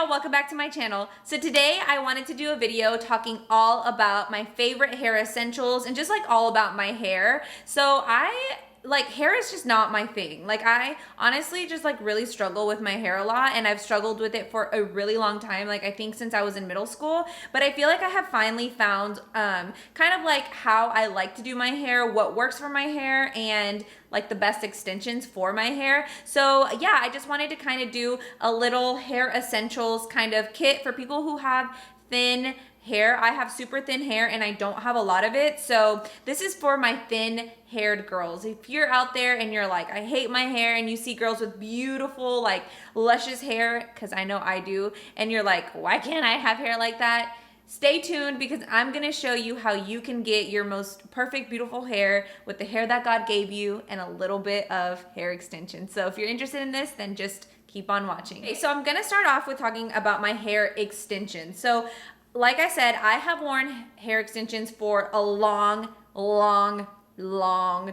y'all, welcome back to my channel. So today I wanted to do a video talking all about my favorite hair essentials and just like all about my hair. So hair is just not my thing. Like I honestly just like really struggle with my hair a lot, and I've struggled with it for a really long time. Like I think since I was in middle school, but I feel like I have finally found kind of like how I like to do my hair, what works for my hair, and like the best extensions for my hair. So yeah, I just wanted to kind of do a little hair essentials kind of kit for people who have thin hair. I have super thin hair and I don't have a lot of it. So this is for my thin haired girls. If you're out there and you're like, I hate my hair, and you see girls with beautiful, like luscious hair, because I know I do, and you're like, why can't I have hair like that? Stay tuned, because I'm gonna show you how you can get your most perfect, beautiful hair with the hair that God gave you and a little bit of hair extension. So if you're interested in this, then just keep on watching. Okay, so I'm gonna start off with talking about my hair extensions. So like I said, I have worn hair extensions for a long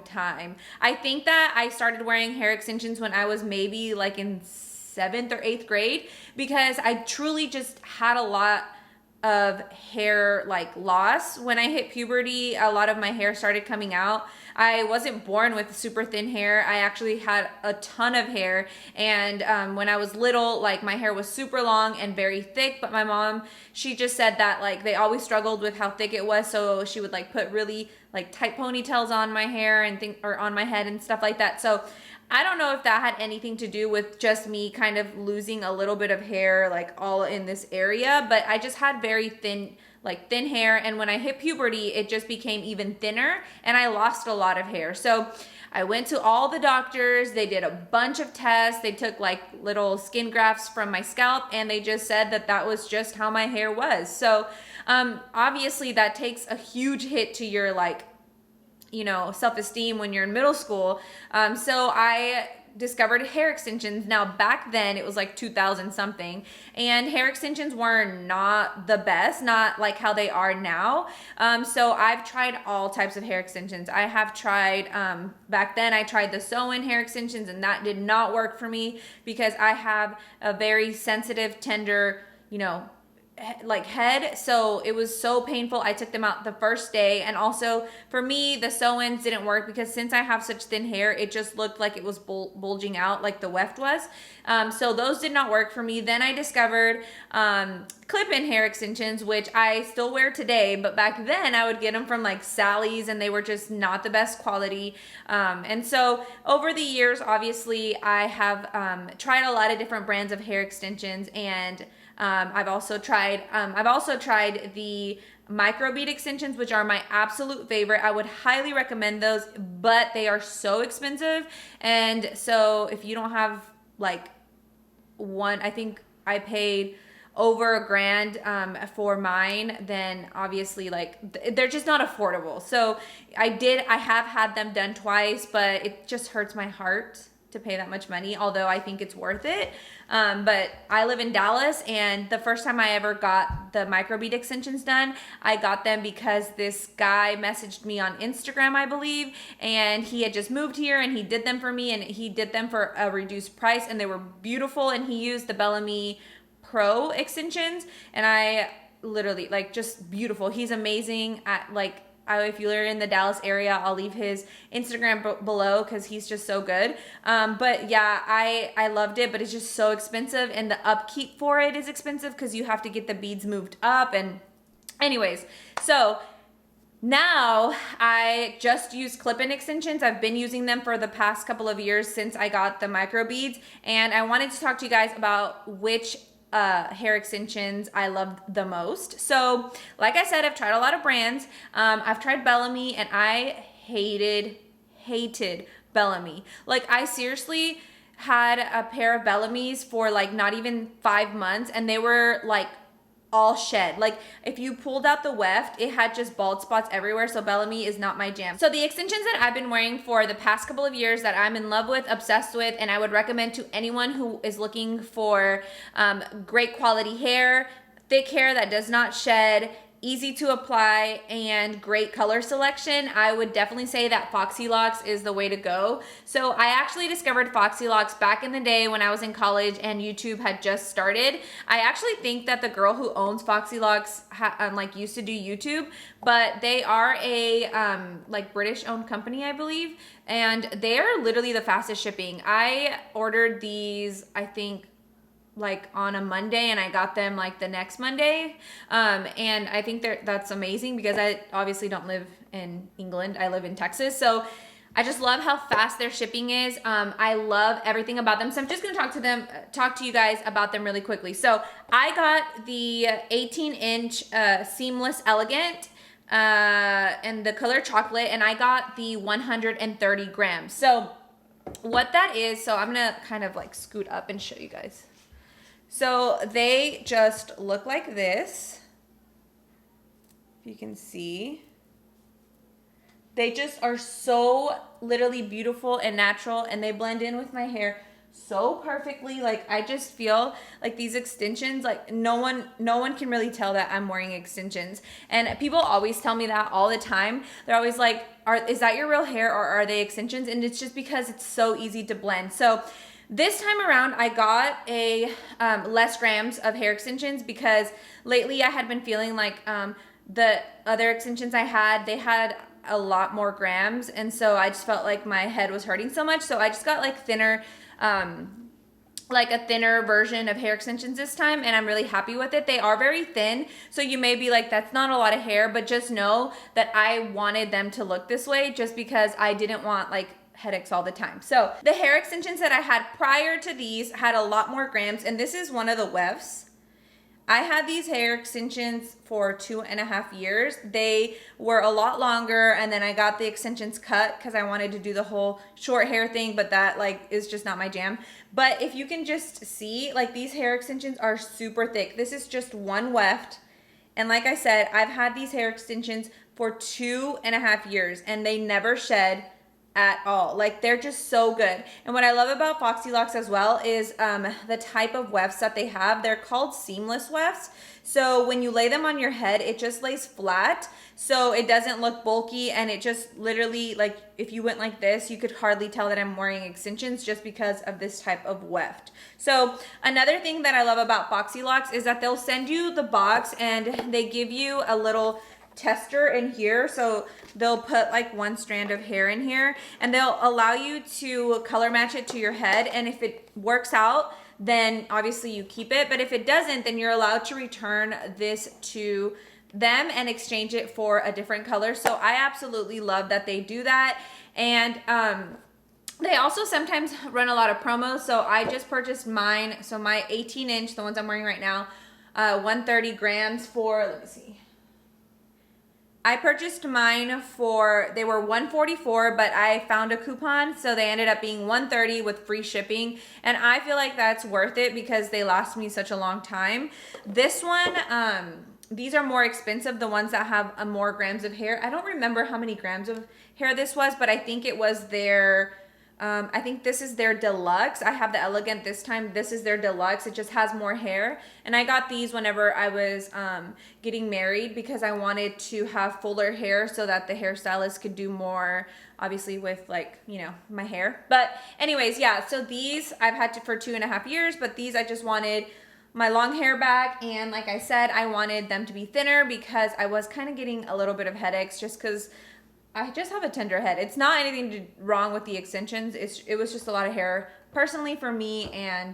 time. I think that I started wearing hair extensions when I was maybe like in 7th or 8th grade, because I truly just had a lot of hair like loss. When I hit puberty, a lot of my hair started coming out. I wasn't born with super thin hair. I actually had a ton of hair, and when I was little, like my hair was super long and very thick, but my mom, she just said that like they always struggled with how thick it was, so she would like put really like tight ponytails on my hair and or on my head and stuff like that. So I don't know if that had anything to do with just me kind of losing a little bit of hair like all in this area, but I just had very thin hair, and when I hit puberty, it just became even thinner and I lost a lot of hair. So I went to all the doctors, they did a bunch of tests, they took like little skin grafts from my scalp, and they just said that that was just how my hair was. So obviously that takes a huge hit to your self-esteem when you're in middle school. So I discovered hair extensions. Now back then it was like 2000 something, and hair extensions were not the best, not like how they are now. So I've tried all types of hair extensions. I have tried, back then I tried the sew-in hair extensions, and that did not work for me because I have a very sensitive, tender, like head, so it was so painful. I took them out the first day, and also for me the sew-ins didn't work because since I have such thin hair, it just looked like it was bulging out like the weft was. So those did not work for me. Then I discovered clip-in hair extensions, which I still wear today, but back then I would get them from like Sally's, and they were just not the best quality. And so over the years, obviously I have tried a lot of different brands of hair extensions, and I've also tried the micro bead extensions, which are my absolute favorite. I would highly recommend those, but they are so expensive. And so if you don't have like one, I think I paid over $1,000 for mine, then obviously like they're just not affordable. So I have had them done twice, but it just hurts my heart to pay that much money, although I think it's worth it. But I live in Dallas, and the first time I ever got the microbead extensions done, I got them because this guy messaged me on Instagram, I believe, and he had just moved here and he did them for me, and he did them for a reduced price, and they were beautiful, and he used the Bellamy Pro extensions, and I literally like just beautiful. He's amazing at like, if you're in the Dallas area, I'll leave his Instagram below because he's just so good. But yeah, I loved it, but it's just so expensive, and the upkeep for it is expensive because you have to get the beads moved up. And anyways, so now I just use clip-in extensions. I've been using them for the past couple of years since I got the micro beads, and I wanted to talk to you guys about which hair extensions I loved the most. So like I said, I've tried a lot of brands. I've tried Bellamy, and I hated Bellamy. Like I seriously had a pair of Bellamy's for like not even 5 months, and they were like all shed. Like if you pulled out the weft, it had just bald spots everywhere. So Bellamy is not my jam. So the extensions that I've been wearing for the past couple of years that I'm in love with, obsessed with, and I would recommend to anyone who is looking for great quality hair, thick hair that does not shed, easy to apply, and great color selection, I would definitely say that Foxy Locks is the way to go. So I actually discovered Foxy Locks back in the day when I was in college and YouTube had just started. I actually think that the girl who owns Foxy Locks like used to do YouTube, but they are a like British owned company, I believe, and they are literally the fastest shipping. I ordered these, I think, like on a Monday, and I got them like the next Monday. And I think that's amazing because I obviously don't live in England. I live in Texas. So I just love how fast their shipping is. I love everything about them. So I'm just going to talk to you guys about them really quickly. So I got the 18-inch seamless elegant and the color chocolate, and I got the 130 grams. So what that is, so I'm going to kind of like scoot up and show you guys. So they just look like this, if you can see. They just are so literally beautiful and natural, and they blend in with my hair so perfectly. Like, I just feel like these extensions, like no one can really tell that I'm wearing extensions. And people always tell me that all the time. They're always like, is that your real hair or are they extensions? And it's just because it's so easy to blend. So this time around, I got a less grams of hair extensions because lately I had been feeling like the other extensions I had, they had a lot more grams, and so I just felt like my head was hurting so much. So I just got like thinner, like a thinner version of hair extensions this time, and I'm really happy with it. They are very thin, so you may be like, that's not a lot of hair, but just know that I wanted them to look this way just because I didn't want like headaches all the time. So the hair extensions that I had prior to these had a lot more grams, and this is one of the wefts. I had these hair extensions for 2.5 years. They were a lot longer, and then I got the extensions cut because I wanted to do the whole short hair thing, but that like is just not my jam. But if you can just see, like, these hair extensions are super thick. This is just one weft, and like I said, I've had these hair extensions for 2.5 years, and they never shed at all. Like, they're just so good. And what I love about Foxy Locks as well is the type of wefts that they have. They're called seamless wefts. So when you lay them on your head, it just lays flat, so it doesn't look bulky, and it just literally, like, if you went like this, you could hardly tell that I'm wearing extensions just because of this type of weft. So another thing that I love about Foxy Locks is that they'll send you the box and they give you a little tester in here. So they'll put like one strand of hair in here, and they'll allow you to color match it to your head, and if it works out, then obviously you keep it, but if it doesn't, then you're allowed to return this to them and exchange it for a different color. So I absolutely love that they do that. And they also sometimes run a lot of promos. So I just purchased mine, so my 18-inch, the ones I'm wearing right now, 130 grams for, let me see, I purchased mine for, they were $144, but I found a coupon, so they ended up being $130 with free shipping, and I feel like that's worth it because they last me such a long time. This one, these are more expensive, the ones that have more grams of hair. I don't remember how many grams of hair this was, but I think it was their, I think this is their deluxe. I have the elegant this time. This is their deluxe. It just has more hair. And I got these whenever I was getting married because I wanted to have fuller hair so that the hairstylist could do more, obviously, with, like, you know, my hair. But anyways, yeah, so these I've had for 2.5 years, but these I just wanted my long hair back. And like I said, I wanted them to be thinner because I was kind of getting a little bit of headaches just because I just have a tender head. It's not anything wrong with the extensions. It was just a lot of hair personally for me, and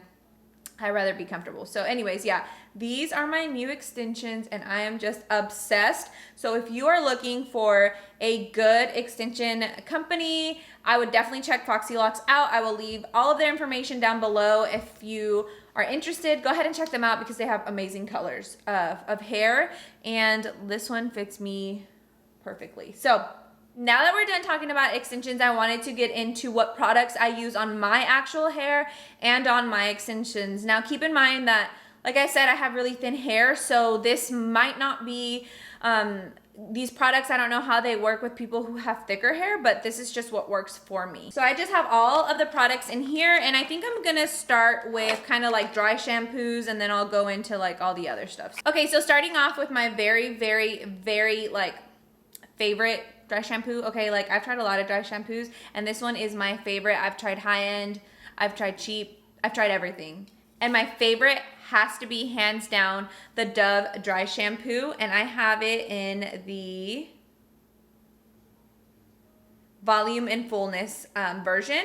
I'd rather be comfortable. So anyways, yeah, these are my new extensions, and I am just obsessed. So if you are looking for a good extension company, I would definitely check Foxy Locks out. I will leave all of their information down below. If you are interested, go ahead and check them out because they have amazing colors of hair, and this one fits me perfectly. So now that we're done talking about extensions, I wanted to get into what products I use on my actual hair and on my extensions. Now, keep in mind that, like I said, I have really thin hair, so this might not be these products, I don't know how they work with people who have thicker hair, but this is just what works for me. So I just have all of the products in here, and I think I'm gonna start with kind of like dry shampoos, and then I'll go into like all the other stuff. Okay, so starting off with my very like favorite dry shampoo. Okay, like I've tried a lot of dry shampoos, and this one is my favorite. I've tried high-end, I've tried cheap, I've tried everything. And my favorite has to be, hands down, the Dove dry shampoo, and I have it in the volume and fullness version.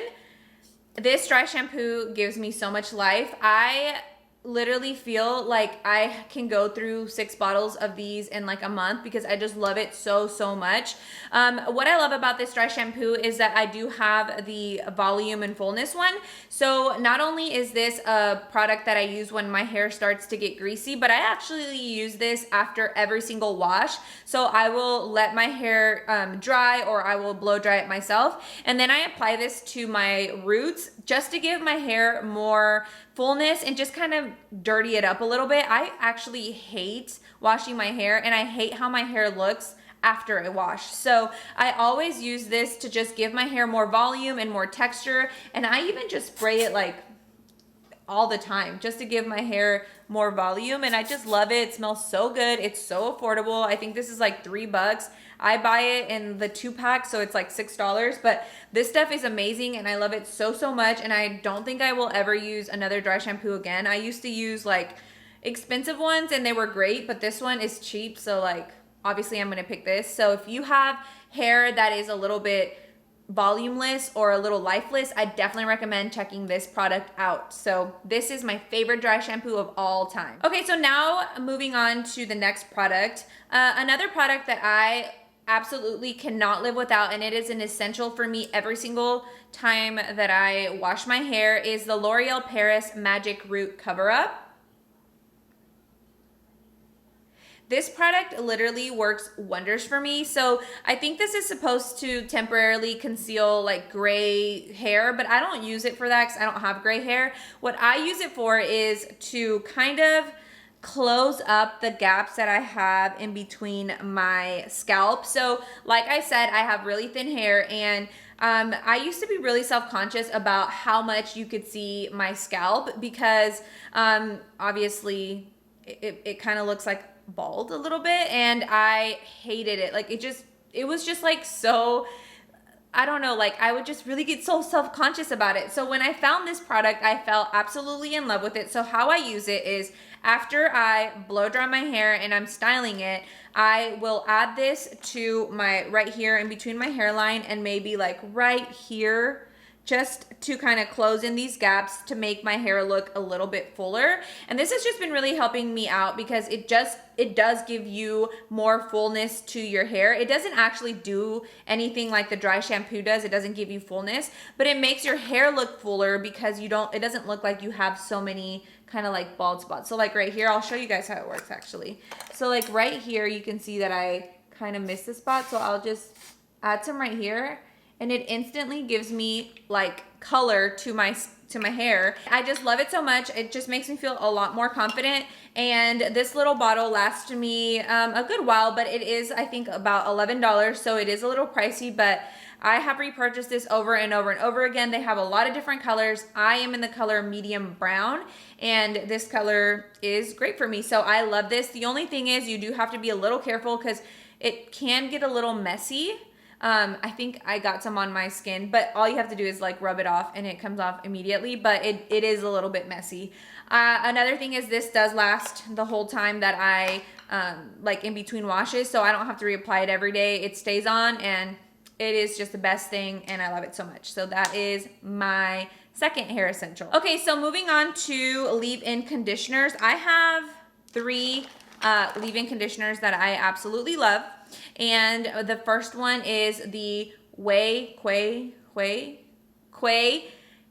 This dry shampoo gives me so much life. I literally feel like I can go through 6 bottles of these in like a month because I just love it so much. What I love about this dry shampoo is that I do have the volume and fullness one. So not only is this a product that I use when my hair starts to get greasy, but I actually use this after every single wash. So I will let my hair dry, or I will blow dry it myself, and then I apply this to my roots just to give my hair more fullness and just kind of dirty it up a little bit. I actually hate washing my hair, and I hate how my hair looks after a wash. So I always use this to just give my hair more volume and more texture, and I even just spray it like all the time just to give my hair more volume, and I just love it. It smells so good. It's so affordable. I think this is like $3. I buy it in the 2-pack, so it's like $6, but this stuff is amazing, and I love it so much, and I don't think I will ever use another dry shampoo again. I used to use like expensive ones, and they were great, but this one is cheap, so like obviously I'm gonna pick this. So if you have hair that is a little bit volumeless or a little lifeless, I definitely recommend checking this product out. So this is my favorite dry shampoo of all time. Okay, so now moving on to the next product. Another product that I absolutely cannot live without, and it is an essential for me every single time that I wash my hair, is the L'Oreal Paris Magic Root Cover Up. This product literally works wonders for me. So I think this is supposed to temporarily conceal like gray hair, but I don't use it for that because I don't have gray hair. What I use it for is to kind of close up the gaps that I have in between my scalp. So like I said, I have really thin hair, and I used to be really self-conscious about how much you could see my scalp because obviously it kind of looks like bald a little bit, and I hated it. Like it was just like so, I don't know, like I would just really get so self-conscious about it. So when I found this product, I fell absolutely in love with it. So how I use it is, after I blow dry my hair and I'm styling it, I will add this to my right here in between my hairline, and maybe like right here, just to kind of close in these gaps to make my hair look a little bit fuller. And this has just been really helping me out because it does give you more fullness to your hair. It doesn't actually do anything like the dry shampoo does. It doesn't give you fullness, but it makes your hair look fuller because it doesn't look like you have so many kind of like bald spots. So like right here, I'll show you guys how it works actually. So like right here, you can see that I kind of missed a spot. So I'll just add some right here, and it instantly gives me like color to my hair. I just love it so much. It just makes me feel a lot more confident. And this little bottle lasts me a good while, but it is, I think, about $11. So it is a little pricey, but I have repurchased this over and over and over again. They have a lot of different colors. I am in the color medium brown, and this color is great for me. So I love this. The only thing is you do have to be a little careful because it can get a little messy. I think I got some on my skin, but all you have to do is like rub it off and it comes off immediately, but it is a little bit messy. Another thing is this does last the whole time that I, like in between washes, so I don't have to reapply it every day. It stays on, and it is just the best thing, and I love it so much. So that is my second hair essential. Okay, so moving on to leave-in conditioners. I have 3 leave-in conditioners that I absolutely love. And the first one is the Quay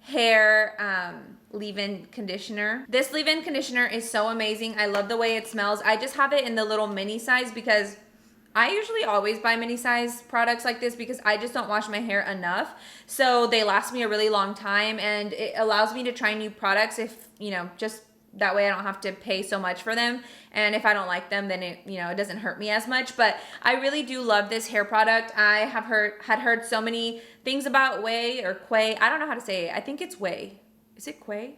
hair leave-in conditioner. This leave-in conditioner is so amazing. I love the way it smells. I just have it in the little mini size because I usually always buy mini size products like this because I just don't wash my hair enough. So they last me a really long time, and it allows me to try new products if, you know, just that way I don't have to pay so much for them. And if I don't like them, then it doesn't hurt me as much. But I really do love this hair product. I had heard so many things about Whey or Quay. I don't know how to say it. I think it's Whey. Is it Quay?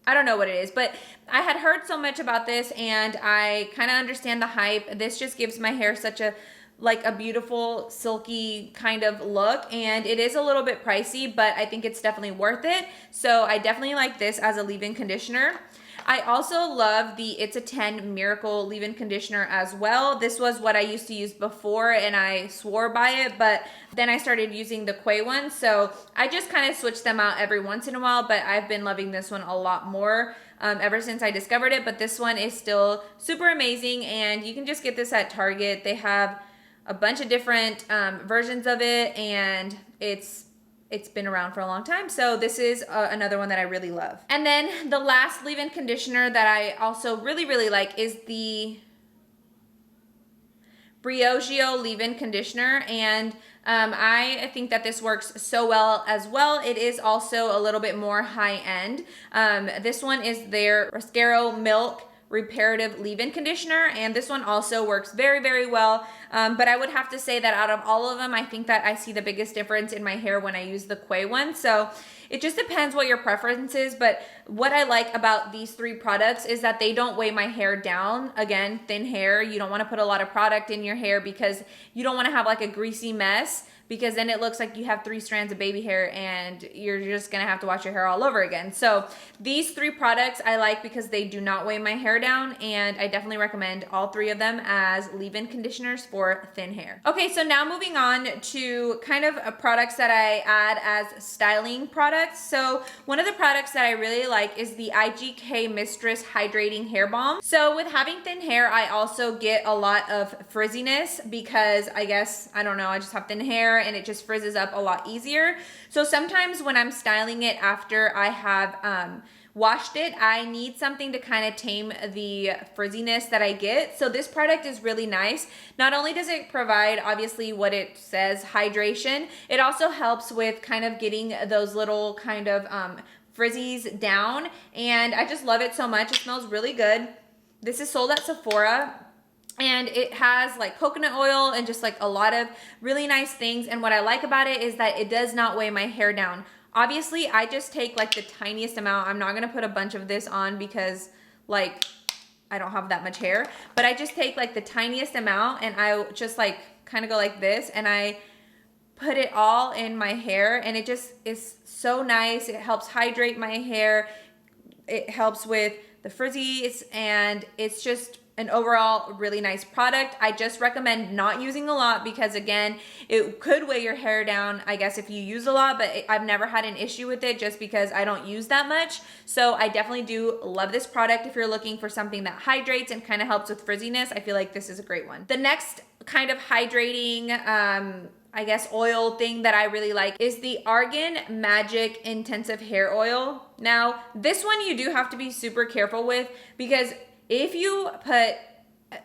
I don't know what it is, but I had heard so much about this and I kind of understand the hype. This just gives my hair such a beautiful silky kind of look, and it is a little bit pricey, but I think it's definitely worth it. So I definitely like this as a leave-in conditioner. I also love the It's a 10 Miracle leave-in conditioner as well. This was what I used to use before and I swore by it, but then I started using the Quay one. So I just kind of switch them out every once in a while, but I've been loving this one a lot more ever since I discovered it. But this one is still super amazing, and you can just get this at Target. They have a bunch of different versions of it, and it's been around for a long time. So this is another one that I really love. And then the last leave-in conditioner that I also really, really like is the Briogeo leave-in conditioner. And I think that this works so well as well. It is also a little bit more high-end. This one is their Rascaro Milk Reparative leave-in conditioner, and this one also works very, very well. But I would have to say that out of all of them, I think that I see the biggest difference in my hair when I use the Quay one. So it just depends what your preference is. But what I like about these three products is that they don't weigh my hair down. Again, thin hair, you don't want to put a lot of product in your hair because you don't want to have like a greasy mess, because then it looks like you have 3 strands of baby hair and you're just gonna have to wash your hair all over again. So these three products I like because they do not weigh my hair down, and I definitely recommend all three of them as leave-in conditioners for thin hair. Okay, so now moving on to kind of products that I add as styling products. So one of the products that I really like is the IGK Mistress Hydrating Hair Balm. So with having thin hair, I also get a lot of frizziness because I don't know, I just have thin hair and it just frizzes up a lot easier. So sometimes when I'm styling it after I have washed it, I need something to kind of tame the frizziness that I get. So this product is really nice. Not only does it provide, obviously, what it says, hydration, it also helps with kind of getting those little kind of frizzies down. And I just love it so much. It smells really good. This is sold at Sephora. And it has like coconut oil and just like a lot of really nice things. And what I like about it is that it does not weigh my hair down. Obviously, I just take like the tiniest amount. I'm not going to put a bunch of this on because like I don't have that much hair. But I just take like the tiniest amount and I just like kind of go like this and I put it all in my hair. And it just is so nice. It helps hydrate my hair. It helps with the frizzies, and it's just an overall really nice product. I just recommend not using a lot because again, it could weigh your hair down, I guess, if you use a lot, but I've never had an issue with it just because I don't use that much. So I definitely do love this product. If you're looking for something that hydrates and kind of helps with frizziness, I feel like this is a great one. The next kind of hydrating I guess oil thing that I really like is the Argan Magic Intensive Hair Oil. Now, this one you do have to be super careful with because if you put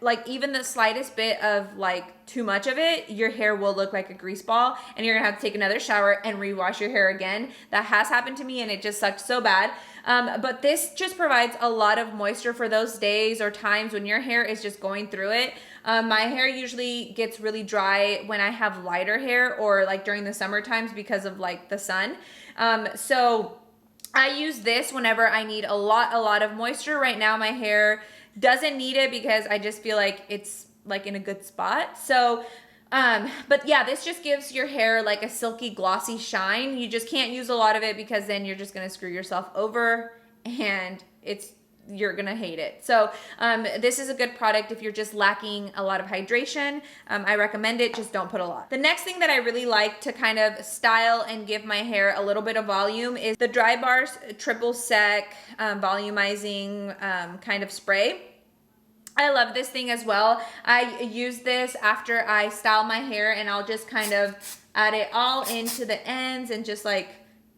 like even the slightest bit of like too much of it, your hair will look like a grease ball and you're gonna have to take another shower and rewash your hair again. That has happened to me and it just sucked so bad. But this just provides a lot of moisture for those days or times when your hair is just going through it. My hair usually gets really dry when I have lighter hair or like during the summer times because of like the sun. So I use this whenever I need a lot of moisture. Right now my hair doesn't need it because I just feel like it's like in a good spot. So but yeah, this just gives your hair like a silky glossy shine. You just can't use a lot of it because then you're just gonna screw yourself over and you're gonna hate it. So this is a good product if you're just lacking a lot of hydration. I recommend it, just don't put a lot. The next thing that I really like to kind of style and give my hair a little bit of volume is the Dry Bars Triple Sec Volumizing kind of spray. I love this thing as well. I use this after I style my hair and I'll just kind of add it all into the ends and just like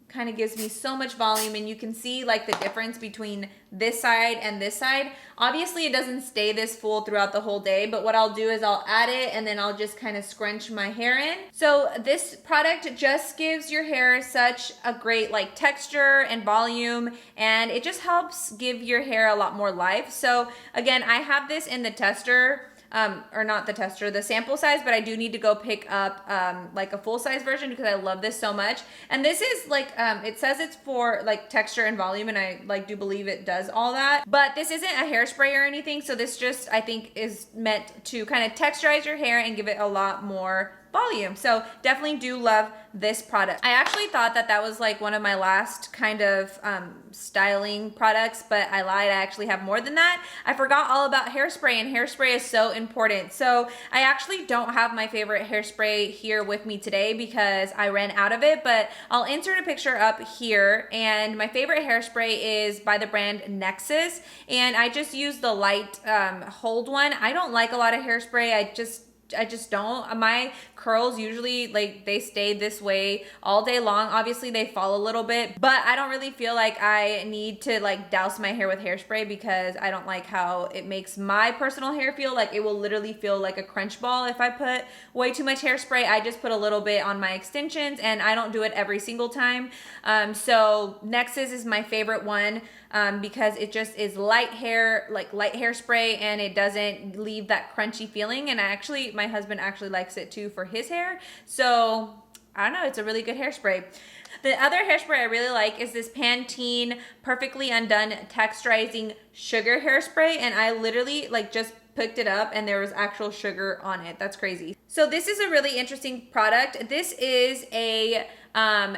kind of gives me so much volume, and you can see like the difference between this side and this side. Obviously it doesn't stay this full throughout the whole day, but what I'll do is I'll add it and then I'll just kind of scrunch my hair in. So this product just gives your hair such a great like texture and volume, and it just helps give your hair a lot more life. So again, I have this in the tester, or not the tester, the sample size, but I do need to go pick up like a full size version because I love this so much. And this is like, it says it's for like texture and volume, and I like do believe it does all that, but this isn't a hairspray or anything. So this just, I think, is meant to kind of texturize your hair and give it a lot more volume. So definitely do love this product. I actually thought that that was like one of my last kind of styling products, but I lied. I actually have more than that. I forgot all about hairspray, and hairspray is so important. So I actually don't have my favorite hairspray here with me today because I ran out of it, but I'll insert a picture up here. And my favorite hairspray is by the brand Nexxus, and I just use the light hold one. I don't like a lot of hairspray. I just don't. My curls usually, like, they stay this way all day long. Obviously they fall a little bit, but I don't really feel like I need to like douse my hair with hairspray because I don't like how it makes my personal hair feel. Like, it will literally feel like a crunch ball if I put way too much hairspray. I just put a little bit on my extensions, and I don't do it every single time. So Nexxus is my favorite one because it just is light hair, like light hairspray, and it doesn't leave that crunchy feeling. And my husband actually likes it too for his hair. So I don't know, it's a really good hairspray. The other hairspray I really like is this Pantene Perfectly Undone Texturizing Sugar Hairspray, and I literally like just picked it up and there was actual sugar on it. That's crazy. So this is a really interesting product. This is a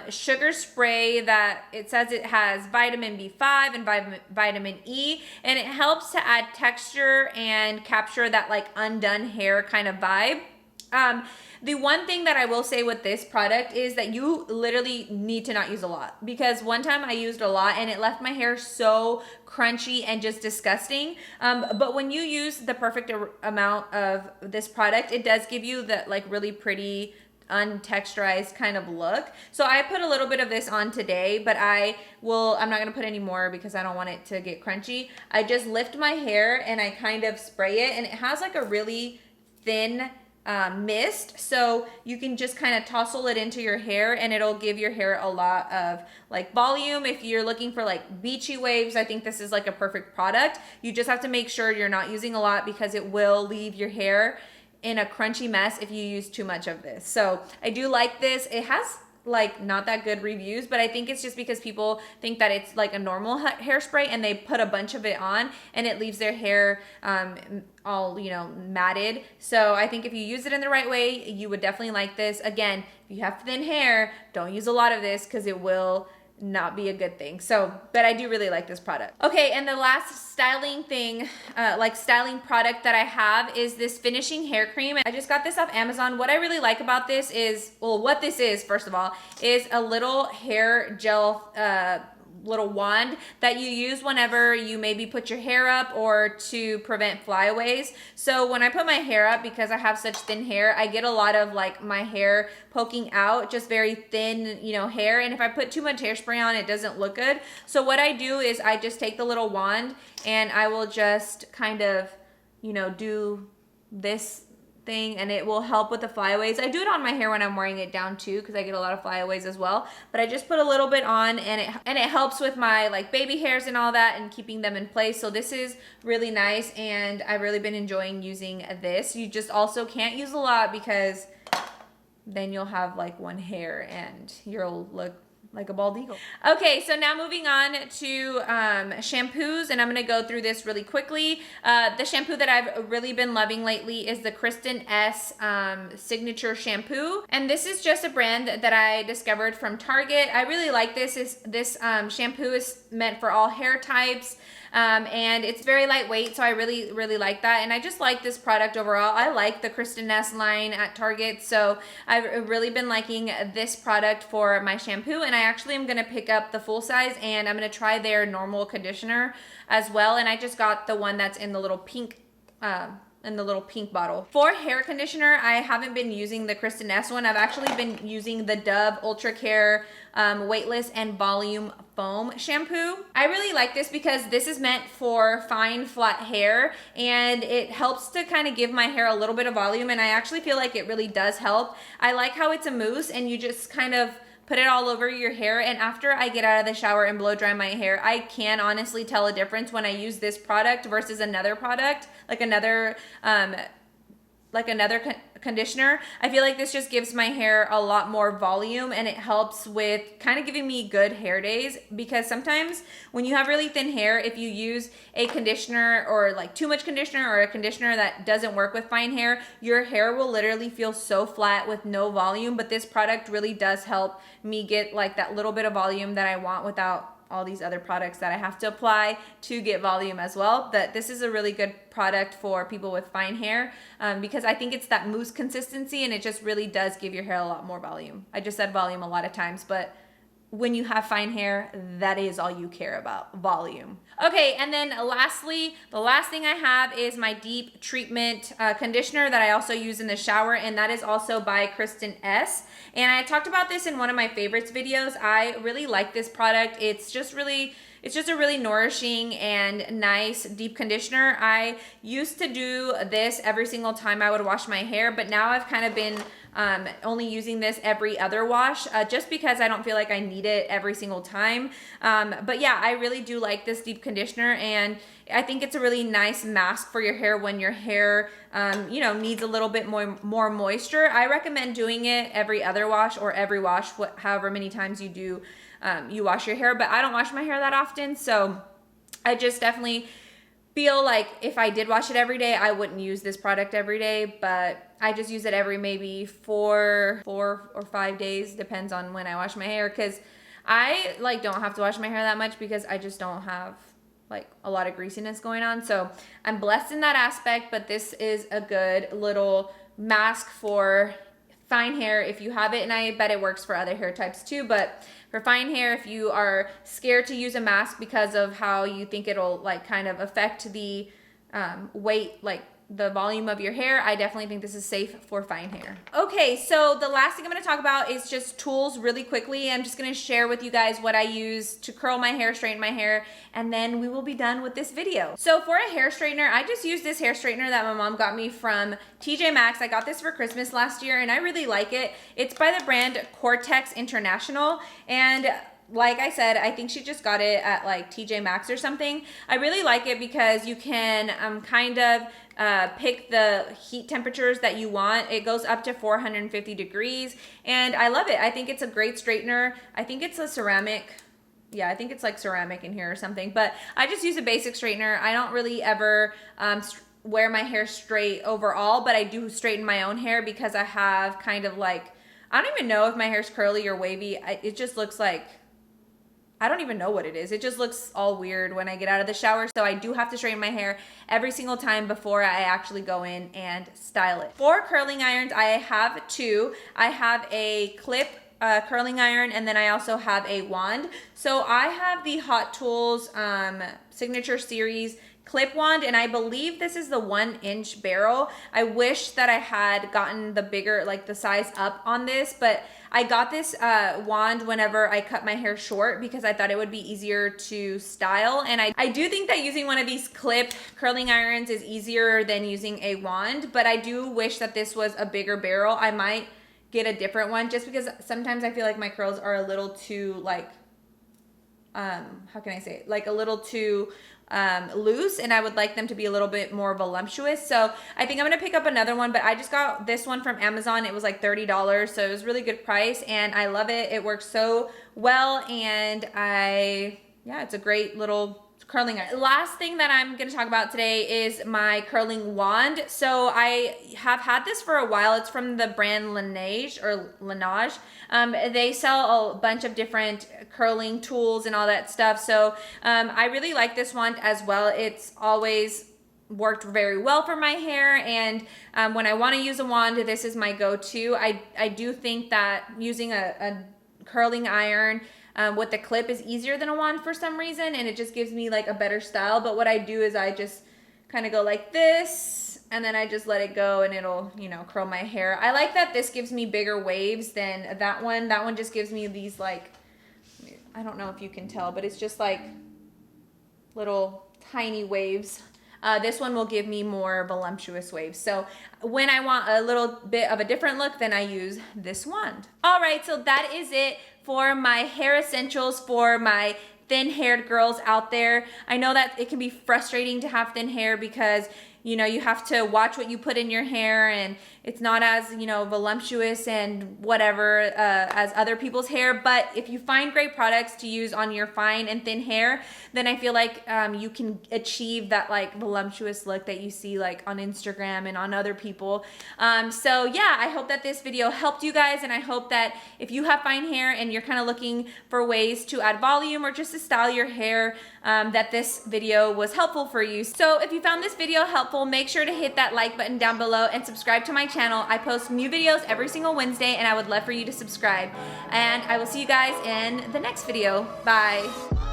sugar spray that it says it has vitamin B5 and vitamin E, and it helps to add texture and capture that like undone hair kind of vibe. The one thing that I will say with this product is that you literally need to not use a lot, because one time I used a lot and it left my hair so crunchy and just disgusting. But when you use the perfect amount of this product, it does give you that like really pretty untexturized kind of look. So I put a little bit of this on today, but I'm not gonna put any more because I don't want it to get crunchy. I just lift my hair and I kind of spray it, and it has like a really thin mist, so you can just kind of tousle it into your hair and it'll give your hair a lot of like volume. If you're looking for like beachy waves, I think this is like a perfect product. You just have to make sure you're not using a lot because it will leave your hair in a crunchy mess if you use too much of this. So I do like this. It has like not that good reviews, but I think it's just because people think that it's like a normal hairspray and they put a bunch of it on and it leaves their hair all, you know, matted. So I think if you use it in the right way, you would definitely like this. Again, if you have thin hair, don't use a lot of this because it will not be a good thing. So, but I do really like this product. Okay, and the last styling thing, like styling product that I have is this finishing hair cream. I just got this off Amazon. What I really like about this is, well, what this is, first of all, is a little hair gel little wand that you use whenever you maybe put your hair up or to prevent flyaways. So when I put my hair up, because I have such thin hair, I get a lot of like my hair poking out, just very thin, you know, hair. And if I put too much hairspray on, it doesn't look good. So what I do is I just take the little wand and I will just kind of, you know, do this thing, and it will help with the flyaways. I do it on my hair when I'm wearing it down too, because I get a lot of flyaways as well. But I just put a little bit on, and it helps with my like baby hairs and all that and keeping them in place. So this is really nice, and I've really been enjoying using this. You just also can't use a lot because then you'll have like one hair and you'll look like a bald eagle. Okay, so now moving on to shampoos, and I'm gonna go through this really quickly. The shampoo that I've really been loving lately is the Kristin Hess signature shampoo, and this is just a brand that I discovered from Target. I really like this. This shampoo is meant for all hair types. And it's very lightweight, so I really like that, and I just like this product overall. I like the Kristin Hess line at Target, so I've really been liking this product for my shampoo, and I actually am going to pick up the full size, and I'm going to try their normal conditioner as well. And I just got the one that's in the little pink in the little pink bottle. For hair conditioner, I haven't been using the Kristin Hess one. I've actually been using the Dove Ultra Care Weightless and Volume Foam shampoo. I really like this because this is meant for fine, flat hair, and it helps to kind of give my hair a little bit of volume, and I actually feel like it really does help. I like how it's a mousse and you just kind of put it all over your hair, and after I get out of the shower and blow dry my hair, I can honestly tell a difference when I use this product versus another product, like another conditioner. I feel like this just gives my hair a lot more volume, and it helps with kind of giving me good hair days, because sometimes when you have really thin hair, if you use a conditioner or like too much conditioner or a conditioner that doesn't work with fine hair, your hair will literally feel so flat with no volume. But this product really does help me get like that little bit of volume that I want without all these other products that I have to apply to get volume as well. But this is a really good product for people with fine hair, because I think it's that mousse consistency, and it just really does give your hair a lot more volume. I just said volume a lot of times, but when you have fine hair, that is all you care about, volume. Okay, and then lastly, the last thing I have is my deep treatment conditioner that I also use in the shower, and that is also by Kristin Hess. And I talked about this in one of my favorites videos. I really like this product. It's just a really nourishing and nice deep conditioner. I used to do this every single time I would wash my hair, but now I've kind of been only using this every other wash, just because I don't feel like I need it every single time. But yeah, I really do like this deep conditioner, and I think it's a really nice mask for your hair when your hair, needs a little bit more moisture. I recommend doing it every other wash or every wash, however many times you wash your hair, but I don't wash my hair that often, so I just definitely feel like if I did wash it every day, I wouldn't use this product every day, but I just use it every maybe 4 or 5 days, depends on when I wash my hair, because I don't have to wash my hair that much because I just don't have a lot of greasiness going on. So I'm blessed in that aspect, but this is a good little mask for fine hair if you have it, and I bet it works for other hair types too. But for fine hair, if you are scared to use a mask because of how you think it'll kind of affect the weight, the volume of your hair, I definitely think this is safe for fine hair. Okay, so the last thing I'm gonna talk about is just tools really quickly. I'm just gonna share with you guys what I use to curl my hair, straighten my hair, and then we will be done with this video. So for a hair straightener, I just use this hair straightener that my mom got me from TJ Maxx. I got this for Christmas last year, and I really like it. It's by the brand Cortex International, and like I said, I think she just got it at TJ Maxx or something. I really like it because you can pick the heat temperatures that you want. It goes up to 450 degrees, and I love it. I think it's a great straightener. I think it's a ceramic. Yeah, I think it's ceramic in here or something, but I just use a basic straightener. I don't really ever wear my hair straight overall, but I do straighten my own hair because I have I don't even know if my hair's curly or wavy. It just looks I don't even know what it is. It just looks all weird when I get out of the shower. So I do have to straighten my hair every single time before I actually go in and style it. For curling irons, I have two. I have a clip curling iron, and then I also have a wand. So I have the Hot Tools Signature Series clip wand, and I believe this is the 1-inch barrel. I wish that I had gotten the bigger, the size up on this, but I got this wand whenever I cut my hair short because I thought it would be easier to style. And I do think that using one of these clip curling irons is easier than using a wand, but I do wish that this was a bigger barrel. I might get a different one just because sometimes I feel like my curls are a little too how can I say it? A little too loose, and I would like them to be a little bit more voluptuous. So I think I'm gonna pick up another one, but I just got this one from Amazon. It was $30, so it was really good price, and I love it. It works so well, and it's a great little curling iron. Last thing that I'm going to talk about today is my curling wand. So I have had this for a while. It's from the brand Laneige. They sell a bunch of different curling tools and all that stuff. So I really like this wand as well. It's always worked very well for my hair, and when I want to use a wand, this is my go-to. I do think that using a curling iron with the clip is easier than a wand for some reason, and it just gives me a better style. But what I do is I just kind of go like this, and then I just let it go and it'll, you know, curl my hair. I like that this gives me bigger waves than that one. That one just gives me these like, I don't know if you can tell, but it's just like little tiny waves. This one will give me more voluptuous waves. So when I want a little bit of a different look, then I use this wand. All right, so that is it for my hair essentials for my thin-haired girls out there. I know that it can be frustrating to have thin hair because, you know, you have to watch what you put in your hair and it's not as, you know, voluptuous and whatever as other people's hair. But if you find great products to use on your fine and thin hair, then I feel like you can achieve that like voluptuous look that you see like on Instagram and on other people. So yeah, I hope that this video helped you guys, and I hope that if you have fine hair and you're kind of looking for ways to add volume or just to style your hair, that this video was helpful for you. So if you found this video helpful, make sure to hit that like button down below and subscribe to my channel. I post new videos every single Wednesday, and I would love for you to subscribe. And I will see you guys in the next video. Bye.